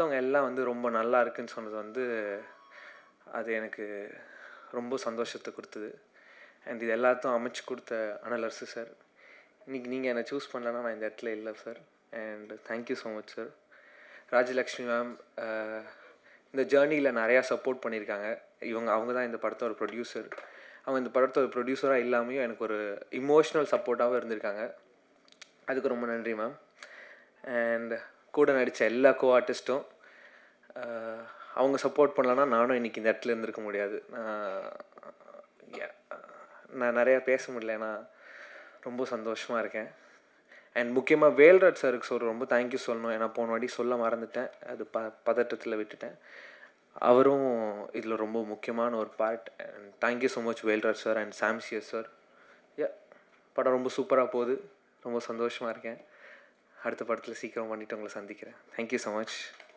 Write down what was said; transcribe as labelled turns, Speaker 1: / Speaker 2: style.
Speaker 1: மற்றவங்க எல்லாம் வந்து ரொம்ப நல்லா இருக்குன்னு சொன்னது வந்து அது எனக்கு ரொம்ப சந்தோஷத்தை கொடுத்தது. அண்ட் இது எல்லாத்தையும் அமைச்சு கொடுத்த அனலரசு சார், இன்றைக்கி நீங்கள் என்னை சூஸ் பண்ணலன்னா நான் இந்த இடத்துல இல்லை sir. And thank you so much sir. Rajalakshmi ma'am இந்த ஜேர்னியில் நிறையா சப்போர்ட் பண்ணியிருக்காங்க. அவங்க தான் இந்த படத்தோட ப்ரொடியூசர். அவங்க இந்த படத்தோட ப்ரொடியூசராக இல்லாமையும் எனக்கு ஒரு இமோஷ்னல் சப்போர்ட்டாகவும் இருந்திருக்காங்க. அதுக்கு ரொம்ப நன்றி மேம். அண்ட் கூட நடித்த எல்லா ஆர்டிஸ்ட்டும் அவங்க சப்போர்ட் பண்ணலன்னா நானும் இன்றைக்கி இந்த இடத்துல இருந்திருக்க முடியாது. நான் நிறையா பேச முடியல, ஏன்னா ரொம்ப சந்தோஷமாக இருக்கேன். அண்ட் முக்கியமாக வேல்ராஜ் சாருக்கு ரொம்ப தேங்க்யூ சொல்லணும். ஏன்னா போன வாட்டி சொல்ல மறந்துட்டேன், அது பதட்டத்தில் விட்டுட்டேன். அவரும் இதில் ரொம்ப முக்கியமான ஒரு part. And thank you so much Velraj sir and சாம்சியஸ் sir. படம் ரொம்ப சூப்பராக போகுது, ரொம்ப சந்தோஷமாக இருக்கேன். அடுத்த படத்தில் சீக்கிரம் பண்ணிவிட்டு உங்களை சந்திக்கிறேன். Thank you so much.